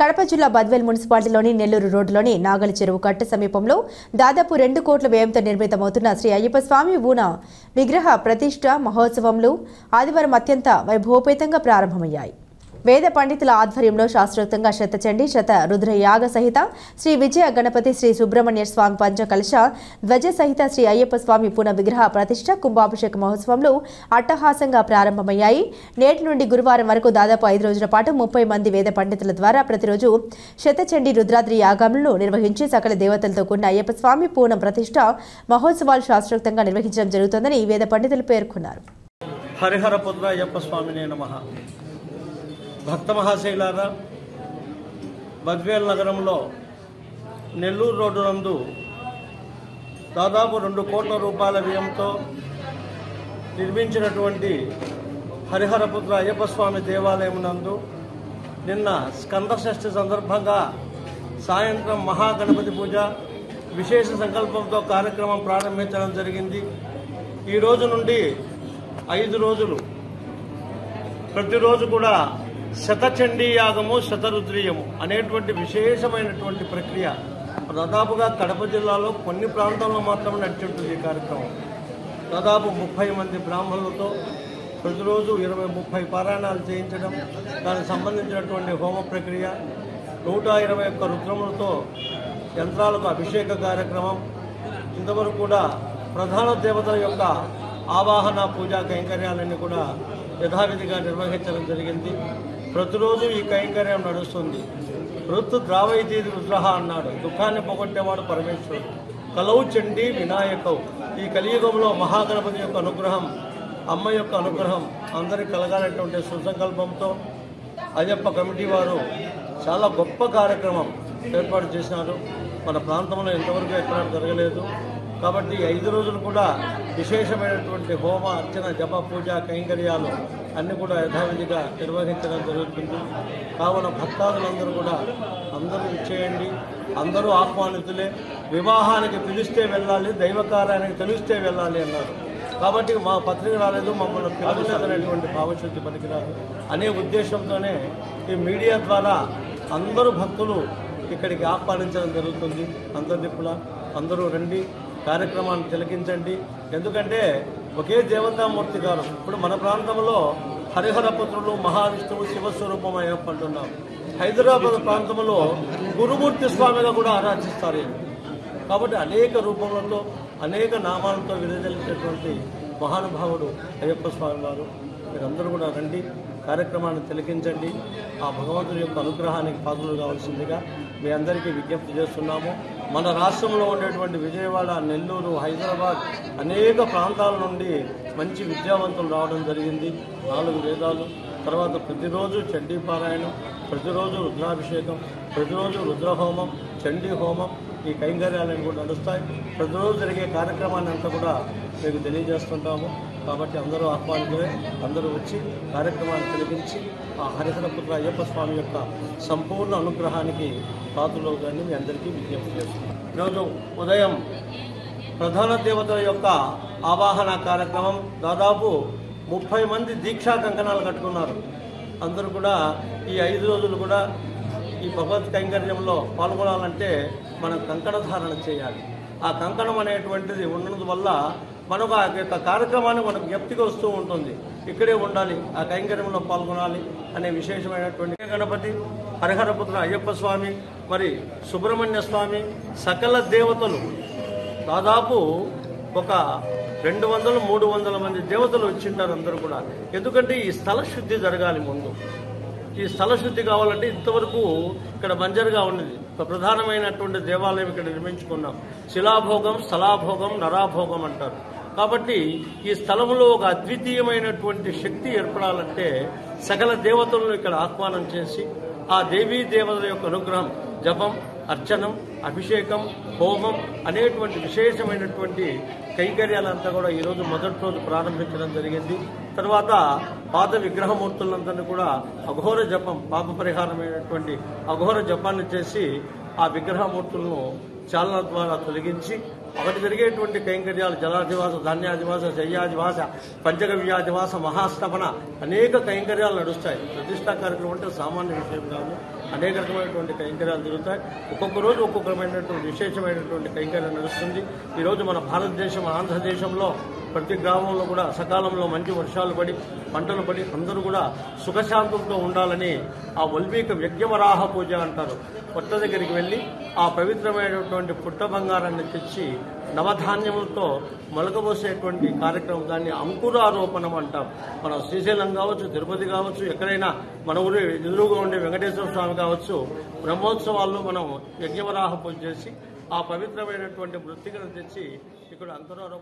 కడప జిల్లా బద్వేల్ మున్సిపాలిటీలోని నెల్లూరు రోడ్డులోని నాగలి చెరువు కట్ట సమీపంలో దాదాపు 2 కోట్ల వ్యయంతో నిర్మితమవుతున్న శ్రీ అయ్యప్ప స్వామి ఊన విగ్రహ ప్రతిష్ఠ మహోత్సవంలో ఆదివారం అత్యంత వైభవోపేతంగా ప్రారంభమయ్యాయి. వేద పండితుల ఆధ్వర్యంలో శాస్త్రోక్తంగా శతచండి శత రుద్ర యాగ సహిత శ్రీ విజయ గణపతి శ్రీ సుబ్రహ్మణ్య స్వామి పంచకలశ ధ్వజ సహిత శ్రీ అయ్యప్ప స్వామి పునః విగ్రహ ప్రతిష్ఠ కుంభాభిషేక మహోత్సవంలో అట్టహాసంగా ప్రారంభమయ్యాయి. నేటి నుండి గురువారం వరకు దాదాపు 5 రోజుల పాటు 30 మంది వేద పండితుల ద్వారా ప్రతిరోజు శతచండి రుద్రాద్రి యాగాలను నిర్వహించి సకల దేవతలతో కూడిన అయ్యప్ప స్వామి పూర్ణ ప్రతిష్ఠ మహోత్సవాలు శాస్త్రోక్తంగా నిర్వహించడం జరుగుతోందని వేద పండితులు పేర్కొన్నారు. హరిహర పుత్ర అయ్యప్ప స్వామినే నమః. భక్త మహాశైలారా, బద్వేల్ నగరంలో నెల్లూరు రోడ్డు నందు దాదాపు 2 కోట్ల రూపాయల వ్యయంతో నిర్మించినటువంటి హరిహరపుత్ర అయ్యప్ప స్వామి దేవాలయం నందు నిన్న స్కంద షష్ఠి సందర్భంగా సాయంత్రం మహాగణపతి పూజ విశేష సంకల్పంతో కార్యక్రమం ప్రారంభించడం జరిగింది. ఈ రోజు నుండి 5 రోజులు ప్రతిరోజు కూడా శతచండీ యాగము శతరుద్రీయము అనేటువంటి విశేషమైనటువంటి ప్రక్రియ దాదాపుగా కడప జిల్లాలో కొన్ని ప్రాంతాల్లో మాత్రమే నడిచింటుంది. ఈ కార్యక్రమం దాదాపు 30 మంది బ్రాహ్మణులతో ప్రతిరోజు 20-30 పారాయణాలు చేయించడం, దానికి సంబంధించినటువంటి హోమ ప్రక్రియ, 121 రుద్రములతో యంత్రాలకు అభిషేక కార్యక్రమం, ఇంతవరకు కూడా ప్రధాన దేవతల యొక్క ఆవాహన పూజా కైంకర్యాలన్నీ కూడా యథావిధిగా నిర్వహించడం జరిగింది. ప్రతిరోజు ఈ కైంకర్యం నడుస్తుంది. ఋతు ద్రావైతీ రుద్రహ అన్నాడు, దుఃఖాన్ని పోగొట్టేవాడు పరమేశ్వరుడు. కలవు చండీ వినాయకవు. ఈ కలియుగంలో మహాగణపతి యొక్క అనుగ్రహం, అమ్మ యొక్క అనుగ్రహం అందరికీ కలగాలనేటువంటి సుసంకల్పంతో అయ్యప్ప కమిటీ వారు చాలా గొప్ప కార్యక్రమం ఏర్పాటు చేసినారు. మన ప్రాంతంలో ఇంతవరకు ఎక్కడ జరగలేదు. కాబట్టి 5 రోజులు కూడా విశేషమైనటువంటి హోమ అర్చన జప పూజ కైంకర్యాలు అన్నీ కూడా యథావిధిగా నిర్వహించడం జరుగుతుంది. కావున భక్తాదులందరూ కూడా అందరూ ఇచ్చేయండి. అందరూ ఆహ్వానితులే. వివాహానికి పిలిస్తే వెళ్ళాలి, దైవకార్యానికి తెలిస్తే వెళ్ళాలి అన్నారు. కాబట్టి మా పత్రిక రాలేదు, మమ్మల్ని పిలవలేదనేటువంటి భావశుద్ధి పనికిరాదు అనే ఉద్దేశంతోనే ఈ మీడియా ద్వారా అందరూ భక్తులు ఇక్కడికి ఆహ్వానించడం జరుగుతుంది. అందరినీ కూడా అందరూ రండి, కార్యక్రమాన్ని తిలకించండి. ఎందుకంటే ఒకే దేవతామూర్తి గారు. ఇప్పుడు మన ప్రాంతంలో హరిహరపుత్రులు మహావిష్ణువు శివస్వరూపం అయ్యప్ప అంటున్నాం. హైదరాబాద్ ప్రాంతంలో గురుమూర్తి స్వామిగా కూడా ఆరాధిస్తారు. కాబట్టి అనేక రూపములతో అనేక నామాలతో విరజల్లినటువంటి మహానుభావుడు అయ్యప్ప స్వామి వారు. మీరందరూ కూడా రండి, కార్యక్రమాన్ని తిలకించండి. ఆ భగవంతుడి యొక్క అనుగ్రహానికి పాత్రలు కావాల్సిందిగా మీ అందరికీ విజ్ఞప్తి చేస్తున్నాము. మన రాష్ట్రంలో ఉండేటువంటి విజయవాడ, నెల్లూరు, హైదరాబాద్ అనేక ప్రాంతాల నుండి మంచి విద్యావంతులు రావడం జరిగింది. 4 వేదాలు, తర్వాత ప్రతిరోజు చండీ పారాయణం, ప్రతిరోజు రుద్రాభిషేకం, ప్రతిరోజు రుద్రహోమం, చండీ హోమం, ఈ కైంకర్యాలను కూడా నడుస్తాయి. ప్రతిరోజు జరిగే కార్యక్రమాన్ని అంతా కూడా మీకు తెలియజేస్తుంటాము. కాబట్టి అందరూ ఆహ్వానితులే, అందరూ వచ్చి కార్యక్రమాన్ని తిలకించి ఆ హరిహరపుత్ర అయ్యప్ప స్వామి యొక్క సంపూర్ణ అనుగ్రహానికి పాత్రలు కానీ మీ అందరికీ విజ్ఞప్తి చేస్తున్నాం. ఈరోజు ఉదయం ప్రధాన దేవతల యొక్క ఆవాహన కార్యక్రమం. దాదాపు 30 మంది దీక్షా కంకణాలు కట్టుకున్నారు. అందరూ కూడా ఈ 5 రోజులు కూడా ఈ భగవత్ కైంకర్యంలో పాల్గొనాలంటే మనం కంకణ ధారణ చేయాలి. ఆ కంకణం అనేటువంటిది ఉన్నందువల్ల మనకు ఆ యొక్క కార్యక్రమాన్ని మనకు జ్ఞప్తిగా వస్తూ ఉంటుంది. ఇక్కడే ఉండాలి, ఆ కైంకర్యంలో పాల్గొనాలి అనే విశేషమైనటువంటి గణపతి, హరిహరపుత్ర అయ్యప్ప స్వామి, మరి సుబ్రహ్మణ్య స్వామి, సకల దేవతలు దాదాపు ఒక 200-300 మంది దేవతలు వచ్చింటారు అందరూ కూడా. ఎందుకంటే ఈ స్థల శుద్ధి జరగాలి. ముందు ఈ స్థల శుద్ధి కావాలంటే ఇంతవరకు ఇక్కడ బంజరుగా ఉన్నది. ఒక ప్రధానమైనటువంటి దేవాలయం ఇక్కడ నిర్మించుకున్నాం. శిలాభోగం, స్థలాభోగం, నరాభోగం అంటారు. కాబట్టి ఈ స్థలంలో ఒక అద్వితీయమైనటువంటి శక్తి ఏర్పడాలంటే సకల దేవతలను ఇక్కడ ఆహ్వానం చేసి ఆ దేవీ దేవతల యొక్క అనుగ్రహం, జపం, అర్చనం, అభిషేకం, హోమం అనేటువంటి విశేషమైనటువంటి కైంకర్యాలంతా కూడా ఈరోజు మొదటి రోజు ప్రారంభించడం జరిగింది. తర్వాత పాత విగ్రహమూర్తులందరినీ కూడా అఘోర జపం, పాప పరిహారమైనటువంటి అఘోర జపాన్ని చేసి ఆ విగ్రహమూర్తులను చాలన ద్వారా తొలగించి అక్కడ జరిగేటువంటి కైంకర్యాలు జలాధివాస, ధాన్యాధివాస, శయ్యాధివాస, పంచగవ్యాధివాస, మహాస్తపన అనేక కైంకర్యాలు నడుస్తాయి. ప్రతిష్టా కార్యక్రమం అంటే సామాన్య విషయం కాదు. అనేక రకమైనటువంటి కైంకర్యాలు జరుగుతాయి. ఒక్కొక్క రోజు ఒక్కొక్కమైనటువంటి విశేషమైనటువంటి కైంకర్యం నడుస్తుంది. ఈరోజు మన భారతదేశం ఆంధ్రదేశంలో ప్రతి గ్రామంలో కూడా సకాలంలో మంచి వర్షాలు పడి పంటలు పడి అందరూ కూడా సుఖశాంతులతో ఉండాలని ఆ వల్మీక యజ్ఞవరాహ పూజ అంటారు. పుట్ట దగ్గరికి వెళ్ళి ఆ పవిత్రమైనటువంటి పుట్ట బంగారాన్ని తెచ్చి నవధాన్యములతో మొలకబోసేటువంటి కార్యక్రమం, దాన్ని అంకురారోపణం అంటాం. మన శ్రీశైలం కావచ్చు, తిరుపతి కావచ్చు, ఎక్కడైనా మన ఊరి ఎదురుగా ఉండే వెంకటేశ్వర స్వామి కావచ్చు, బ్రహ్మోత్సవాల్లో మనం యజ్ఞవరాహ పూజ చేసి ఆ పవిత్రమైనటువంటి మృత్తికను తెచ్చి ఇక్కడ అంకురారోపణ